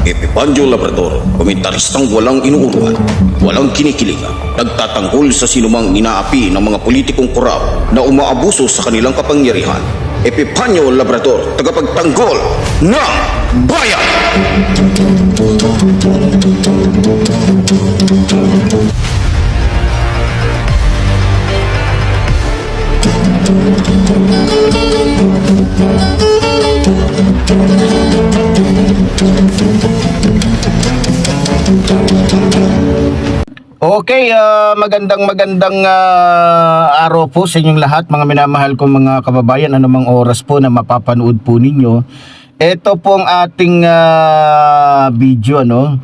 Epipandio Labrador, komentaristang walang inuurwan, walang kinikilingan, nagtatanggol sa sinumang inaapi ng mga politikong korap na umaabuso sa kanilang kapangyarihan. Epipandio Labrador, tagapagtanggol ng bayan! Okay, magandang araw po sa inyong lahat, mga minamahal kong mga kababayan. Anumang oras po na mapapanood po ninyo ito pong ating video, ano.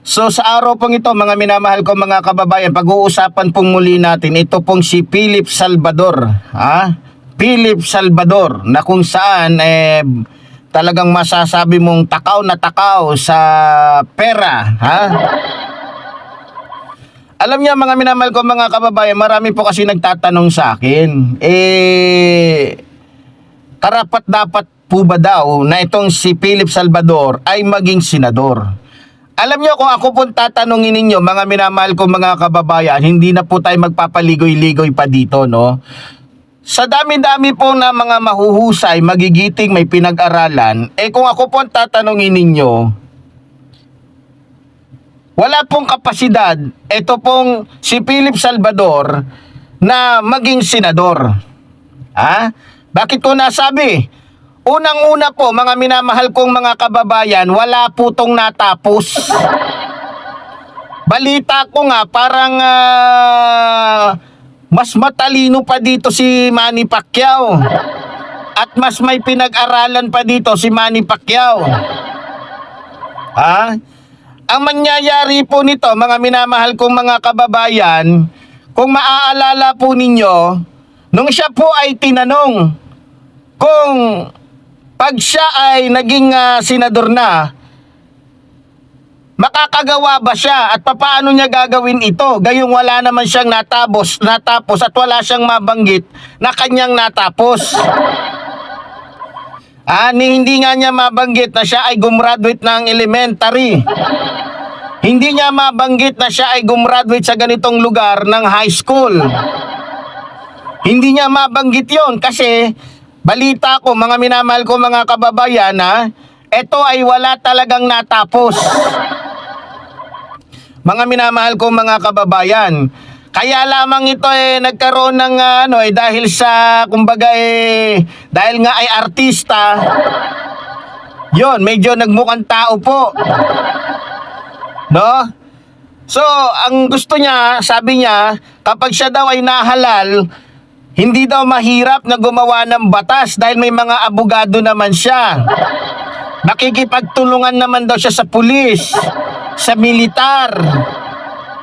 So sa araw pong ito, mga minamahal kong mga kababayan, pag-uusapan pong muli natin ito pong si Philip Salvador, Philip Salvador, na kung saan talagang masasabi mong takaw na takaw sa pera, Alam niya, mga minamahal ko mga kababayan, marami po kasi nagtatanong sa akin, karapat dapat po ba daw na itong si Philip Salvador ay maging senador? Alam niyo, kung ako po tatanungin ninyo, mga minamahal ko mga kababayan, hindi na po tayo magpapaligoy-ligoy pa dito, no? Sa dami-dami po na mga mahuhusay, magigiting, may pinag-aralan, kung ako po tatanungin ninyo, wala pong kapasidad ito pong si Philip Salvador na maging senador. Bakit ko nasabi? Unang-una po, mga minamahal kong mga kababayan, wala po tong natapos. Balita ko nga, parang mas matalino pa dito si Manny Pacquiao. At mas may pinag-aralan pa dito si Manny Pacquiao. Ang mangyayari po nito, mga minamahal kong mga kababayan, kung maaalala po ninyo, nung siya po ay tinanong kung pag siya ay naging senador na, makakagawa ba siya at papaano niya gagawin ito? Gayong wala naman siyang natapos at wala siyang mabanggit na kanyang natapos. Hindi nga niya mabanggit na siya ay gumraduate ng elementary. Hindi niya mabanggit na siya ay gumraduate sa ganitong lugar ng high school. Hindi niya mabanggit yon kasi balita ko, mga minamahal ko mga kababayan, ito ay wala talagang natapos. Mga minamahal ko mga kababayan, kaya lamang ito nagkaroon ng dahil sa kumbaga dahil nga ay artista. Yon, medyo nagmukhang tao po. No? So, ang gusto niya, sabi niya, kapag siya daw ay nahalal, hindi daw mahirap na gumawa ng batas dahil may mga abogado naman siya. Nakikipagtulungan naman daw siya sa pulis, sa militar.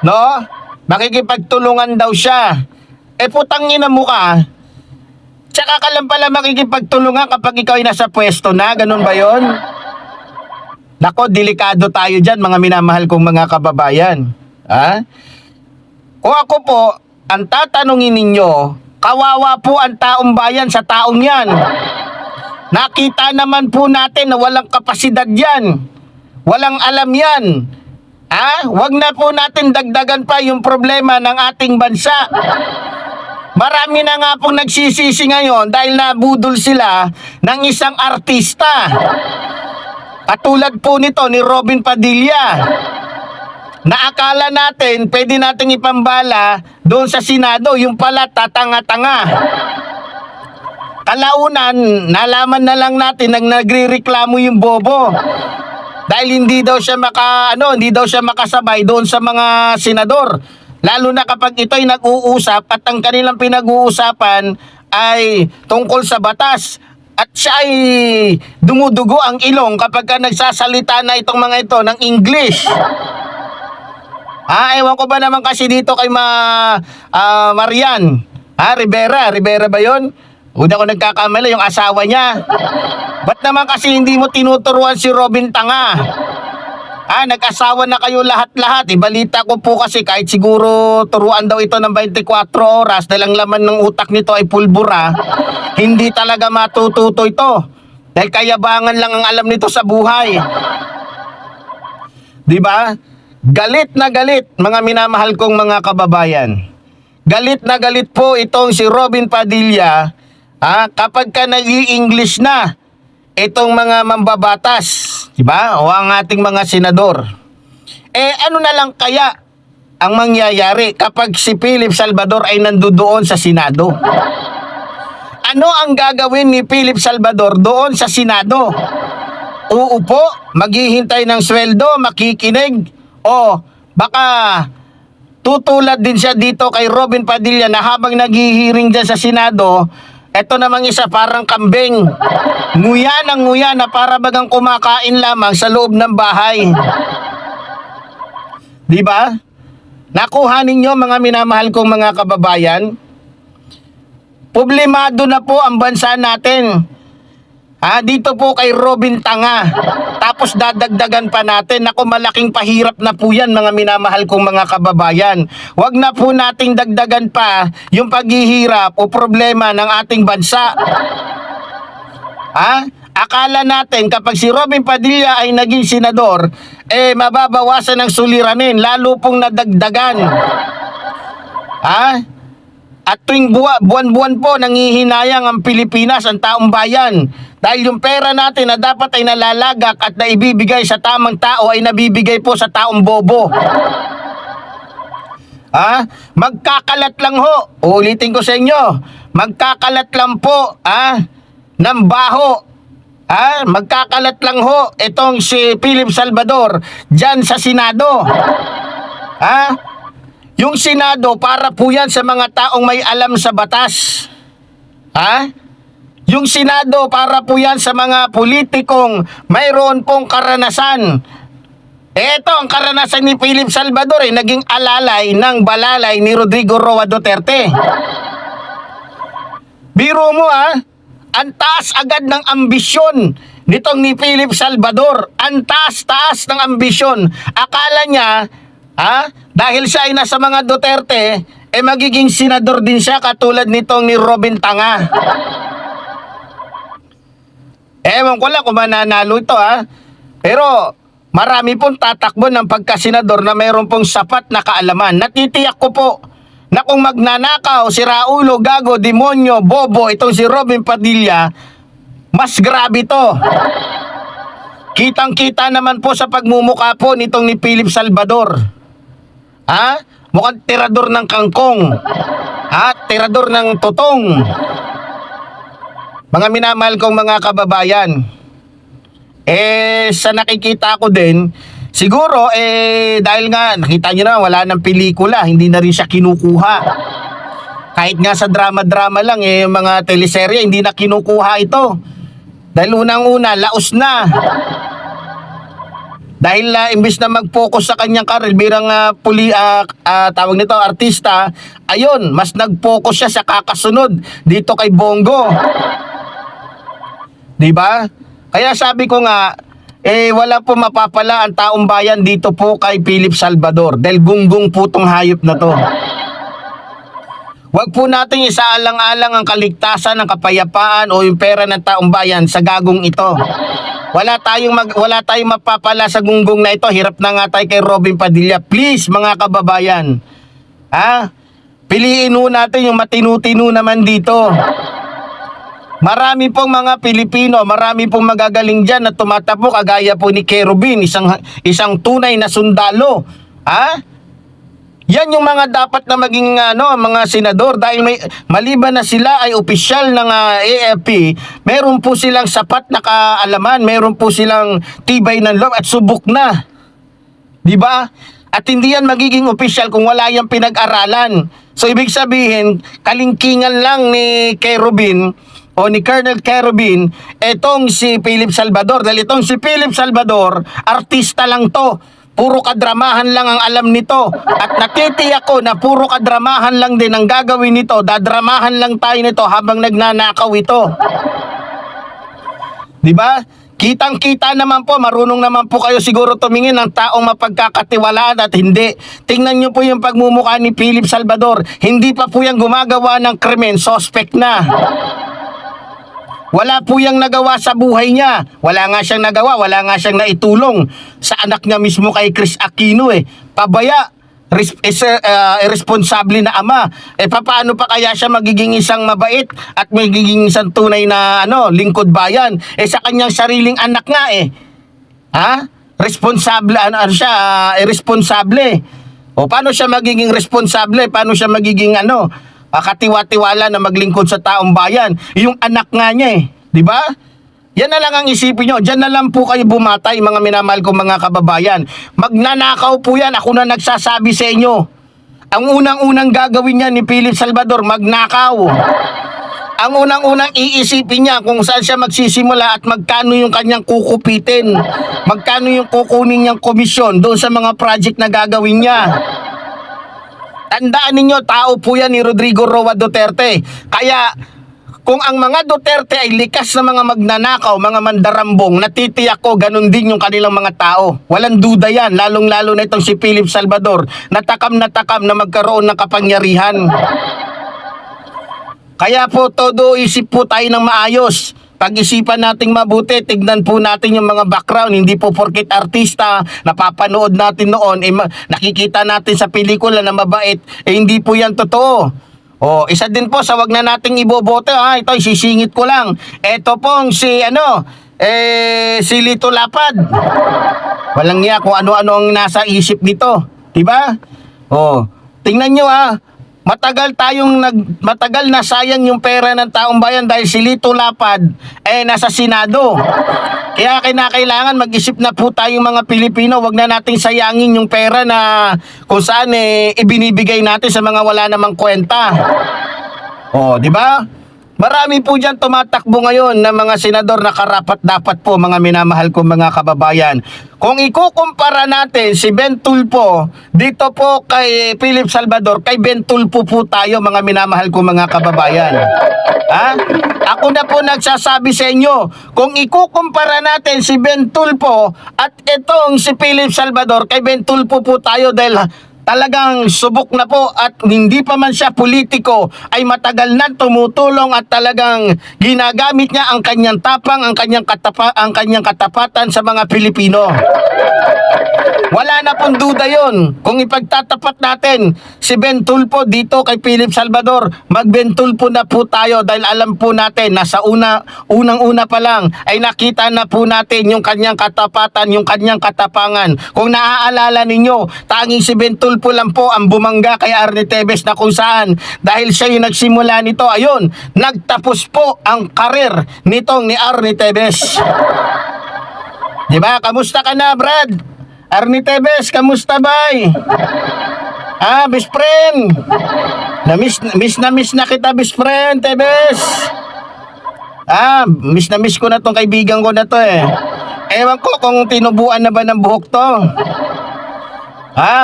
No? Makikipagtulungan daw siya. Putang ina mo ka. Tsaka ka lang pala makikipagtulungan kapag ikaw ay nasa pwesto na. Ganun ba yon? Nako, delikado tayo dyan, mga minamahal kong mga kababayan. Kung ako po, ang tatanungin ninyo, kawawa po ang taong bayan sa taong yan. Nakita naman po natin na walang kapasidad yan. Walang alam yan. Wag na po natin dagdagan pa yung problema ng ating bansa. Marami na nga pong nagsisisi ngayon dahil nabudol sila ng isang artista. Katulad po nito ni Robin Padilla, na akala natin pwede nating ipambala doon sa Senado, yung pala tatanga-tanga. Kalaunan, nalaman na lang natin nang nagrereklamo yung bobo. Dahil hindi daw siya makasabay doon sa mga senador. Lalo na kapag ito ay nag-uusap at ang kanilang pinag-uusapan ay tungkol sa batas. At siya ay dumudugo ang ilong kapag ka nagsasalita na itong mga ito ng English. Ewan ko ba naman kasi dito kay Marian. Rivera ba yun? Huwag ako nagkakamali, yung asawa niya. Ba't naman kasi hindi mo tinuturuan si Robin Tanga? Nag-asawa na kayo lahat-lahat. Balita ko po kasi kahit siguro turuan daw ito ng 24 oras dahil ang laman ng utak nito ay pulbura, hindi talaga matututo ito. Dahil kayabangan lang ang alam nito sa buhay. 'Di ba? Galit na galit, mga minamahal kong mga kababayan. Galit na galit po itong si Robin Padilla, kapag ka nag-i-English na itong mga mambabatas, 'di ba? O ang ating mga senador. Ano na lang kaya ang mangyayari kapag si Philip Salvador ay nandoon sa Senado? Ano ang gagawin ni Philip Salvador doon sa Senado? Uupo, maghihintay ng sweldo, makikinig, o baka tutulad din siya dito kay Robin Padilla na habang naghihiring dyan sa Senado, eto namang isa parang kambing, nguya ng nguya na para bagang kumakain lamang sa loob ng bahay. Di ba? Nakuha ninyo, mga minamahal kong mga kababayan? Problemado na po ang bansa natin. Dito po kay Robin Tanga. Tapos dadagdagan pa natin. Naku, malaking pahirap na po yan, mga minamahal kong mga kababayan. Huwag na po nating dagdagan pa yung paghihirap o problema ng ating bansa. Akala natin kapag si Robin Padilla ay naging senador, mababawasan ng suliranin, lalo pong nadagdagan. At tuwing buwan-buwan po nangihinayang ang Pilipinas, ang taong bayan. Dahil yung pera natin na dapat ay nalalagak at naibibigay sa tamang tao ay nabibigay po sa taong bobo. Magkakalat lang ho. Uulitin ko sa inyo. Magkakalat lang po ng baho. Magkakalat lang ho itong si Philip Salvador dyan sa Senado. Yung Senado, para po yan sa mga taong may alam sa batas. Yung Senado, para po yan sa mga politikong mayroon pong karanasan. Ito, ang karanasan ni Philip Salvador ay naging alalay ng balalay ni Rodrigo Roa Duterte. Biro mo ang taas agad ng ambisyon nitong ni Philip Salvador. Ang taas-taas ng ambisyon. Akala niya, dahil siya ay nasa mga Duterte, magiging senador din siya katulad nitong ni Robin Tanga. Ewan ko lang kung mananalo ito Pero marami pong tatakbo ng pagkasenador na mayroon pong sapat na kaalaman. Natitiyak ko po na kung magnanakaw, si Raulo, gago, demonyo, bobo, itong si Robin Padilla, mas grabe to. Kitang-kita naman po sa pagmumukha po nitong ni Philip Salvador. Mukhang tirador ng kangkong. Tirador ng totong. Mga minamahal kong mga kababayan, sa nakikita ko din, siguro, dahil nga, nakita nyo na, wala ng pelikula, hindi na rin siya kinukuha. Kahit nga sa drama-drama lang, mga teleserye, hindi na kinukuha ito. Dahil unang-una, laos na. Dahil imbis na mag-focus sa kanyang karir bilang tawag nito, artista, ayun, mas nag-focus siya sa kakasunod dito kay Bongo. 'Di ba? Kaya sabi ko nga, wala po mapapala ang taong bayan dito po kay Philip Salvador dahil gunggong po tong hayop na to. Huwag po natin isaalang-alang ang kaligtasan, ng kapayapaan o yung pera ng taong bayan sa gagong ito. Wala tayong mapapala sa gunggong na ito. Hirap na nga tayo kay Robin Padilla. Please, mga kababayan. Piliin ho natin yung matinu-tinu naman dito. Marami pong mga Pilipino, marami pong magagaling dyan na tumatakbo kagaya po ni Kerubin, isang tunay na sundalo. Yan yung mga dapat na maging mga senador dahil maliban na sila ay opisyal ng AFP, meron po silang sapat na kaalaman, meron po silang tibay ng loob at subok na. 'Di ba? At hindi yan magiging opisyal kung wala yang pinag-aralan. So ibig sabihin, kalingkingan lang ni Kerubin o ni Colonel Kerubin etong si Philip Salvador. Dahil itong si Philip Salvador, artista lang to. Puro kadramahan lang ang alam nito. At natitiyak ko na puro kadramahan lang din ang gagawin nito. Dadramahan lang tayo nito habang nagnanakaw ito. Diba? Kitang-kita naman po, marunong naman po kayo siguro tumingin ng taong mapagkakatiwalaan at hindi. Tingnan nyo po yung pagmumukha ni Philip Salvador. Hindi pa po yan gumagawa ng krimen, suspect na. Wala po yang nagawa sa buhay niya. Wala nga siyang nagawa, wala nga siyang naitulong sa anak niya mismo kay Chris Aquino eh. Pabaya, irresponsable na ama. Paano pa kaya siya magiging isang mabait at magiging isang tunay na lingkod bayan? Sa kanyang sariling anak nga eh. Ha? Responsable, irresponsable. O paano siya magiging responsable? Paano siya magiging katiwa-tiwala na maglingkod sa taong bayan? Yung anak nga niya eh. Di ba? Yan na lang ang isipin nyo. Diyan na lang po kayo bumatay, mga minamahal kong mga kababayan. Magnanakaw po yan. Ako na nagsasabi sa inyo. Ang unang-unang gagawin niya ni Philip Salvador, magnakaw. Ang unang-unang iisipin niya kung saan siya magsisimula at magkano yung kanyang kukupitin. Magkano yung kukunin niyang komisyon doon sa mga project na gagawin niya. Tandaan ninyo, tao po yan ni Rodrigo Roa Duterte. Kaya kung ang mga Duterte ay likas na mga magnanakaw, mga mandarambong, natitiyak ko ganun din yung kanilang mga tao. Walang duda yan, lalong-lalo na itong si Philip Salvador, natakam na magkaroon ng kapangyarihan. Kaya po, todo isip po tayo ng maayos. Pag-isipan nating mabuti, tignan po natin yung mga background. Hindi po porket artista, napapanood natin noon, nakikita natin sa pelikula na mabait, hindi po yan totoo. Isa din po sa wag na nating iboboto, ito sisingit ko lang. Ito pong si Lito Lapad. Walang niya kung ano-ano ang nasa isip nito, 'di ba? Tingnan niyo matagal na sayang yung pera ng taong bayan dahil si Lito Lapad nasa Senado. Kaya kinakailangan mag-isip na po tayong mga Pilipino, wag na nating sayangin yung pera na kung saan ibinibigay natin sa mga wala namang kwenta. Di ba? Marami po dyan tumatakbo ngayon na mga senador na karapat-dapat po, mga minamahal kong mga kababayan. Kung ikukumpara natin si Ben Tulfo dito po kay Philip Salvador, kay Ben Tulfo po tayo, mga minamahal kong mga kababayan. Ako na po nagsasabi sa inyo, kung ikukumpara natin si Ben Tulfo at itong si Philip Salvador, kay Ben Tulfo po tayo dahil talagang subok na po at hindi pa man siya politiko ay matagal na tumutulong at talagang ginagamit niya ang kanyang tapang, ang kanyang katapatan sa mga Pilipino. Wala na pong duda yon. Kung ipagtatapat natin si Ben Tulfo dito kay Philip Salvador, mag-Ben Tulfo na po tayo dahil alam po natin na sa unang-una pa lang ay nakita na po natin yung kanyang katapatan, yung kanyang katapangan. Kung naaalala ninyo, tanging si Ben Tulfo lang po ang bumangga kay Arnie Tevez na kung saan dahil siya yung nagsimula nito, ayun, nagtapos po ang karir nitong ni Arnie Tevez. Diba? Kamusta ka na, Brad? Arnie Tevez, kamusta bay? Best friend. Miss na kita, best friend, Tevez. Miss ko na tong kaibigan ko na to eh. Ewan ko kung tinubuan na ba ng buhok to.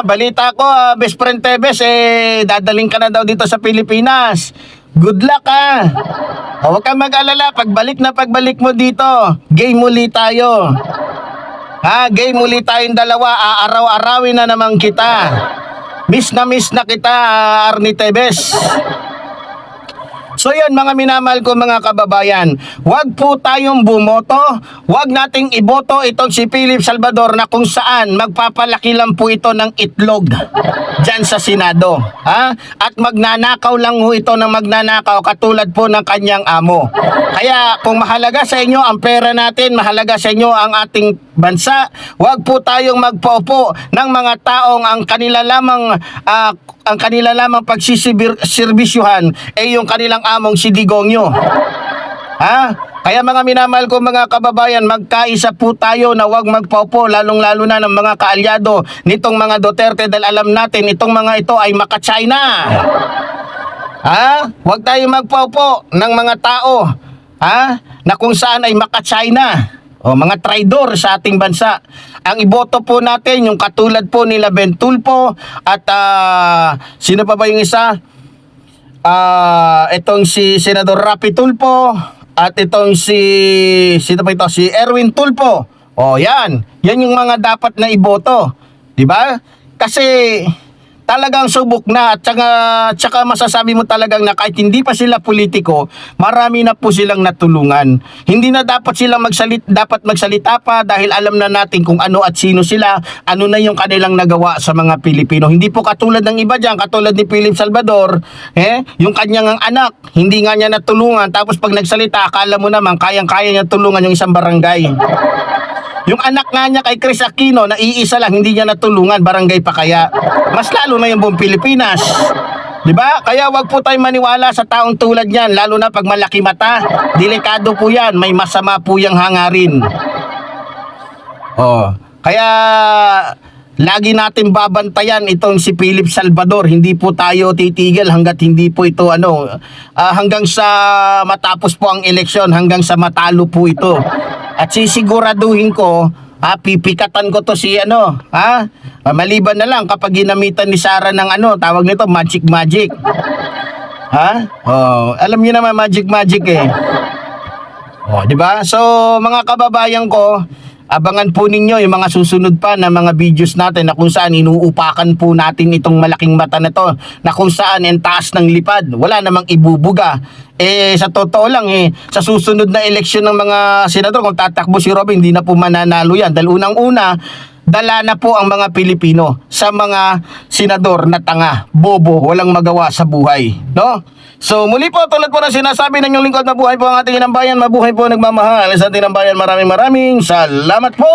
Balita ko, best friend Tevez, dadaling ka na daw dito sa Pilipinas. Good luck huwag kang mag-alala, pagbalik mo dito, game muli tayo. Game muli tayong dalawa, aaraw-arawin na naman kita. Miss na kita, Arnie Tevez. So yun, mga minamahal ko mga kababayan, wag po tayong bumoto, wag nating iboto itong si Philip Salvador na kung saan magpapalaki lang po ito ng itlog dyan sa Senado. At magnanakaw lang ho ito ng magnanakaw katulad po ng kanyang amo. Kaya kung mahalaga sa inyo ang pera natin, mahalaga sa inyo ang ating bansa, wag po tayong magpaupo ng mga taong ang kanila lamang pagsisirbisyuhan yung kanilang among si Digongyo. Kaya mga minamahal ko mga kababayan, magkaisa po tayo na wag magpaupo, lalong-lalo na ng mga kaalyado nitong mga Duterte dahil alam natin itong mga ito ay maka-China. Wag tayo magpaupo ng mga tao na kung saan ay maka-China. Mga traidor sa ating bansa. Ang iboto po natin yung katulad po nila Ben Tulfo at sino pa ba yung isa? Itong si Senador Rapi Tulfo at itong sino pa ito? Si Erwin Tulfo. Yan yung mga dapat na iboto, 'di ba? Kasi talagang subok na, at tsaka masasabi mo talagang na kahit hindi pa sila politiko, marami na po silang natulungan. Hindi na dapat silang dapat magsalita pa dahil alam na natin kung ano at sino sila, ano na yung kanilang nagawa sa mga Pilipino. Hindi po katulad ng iba dyan, katulad ni Philip Salvador, yung kanyang anak, hindi nga niya natulungan, tapos pag nagsalita, akala mo naman kayang-kaya niya tulungan yung isang barangay. Yung anak nga niya kay Chris Aquino, na iisa lang, hindi niya natulungan, barangay pa kaya. Mas lalo na yung buong Pilipinas. Di ba? Kaya wag po tayo maniwala sa taong tulad niyan, lalo na pag malaki mata. Delikado po yan, may masama po yung hangarin. Kaya lagi natin babantayan itong si Philip Salvador. Hindi po tayo titigil hanggat hindi po ito hanggang sa matapos po ang eleksyon, hanggang sa matalo po ito. At sisiguraduhin ko, pipikatan ko to si maliban na lang kapag ginamitan ni Sara ng tawag nito, magic. Alam niyo naman magic eh. Di ba? So, mga kababayan ko, abangan po ninyo yung mga susunod pa na mga videos natin na kung saan inuupakan po natin itong malaking mata na to, na kung saan ang taas ng lipad, wala namang ibubuga. Sa totoo lang sa susunod na eleksyon ng mga senador, kung tatakbo si Robin, hindi na po mananalo yan. Dahil unang-una, dala na po ang mga Pilipino sa mga senador na tanga, bobo, walang magawa sa buhay, no? So muli po, tulad po na sinasabi ng inyong lingkod, mabuhay po ang ating inang bayan, mabuhay po ang nagmamahal sa ating inang bayan. Maraming salamat po.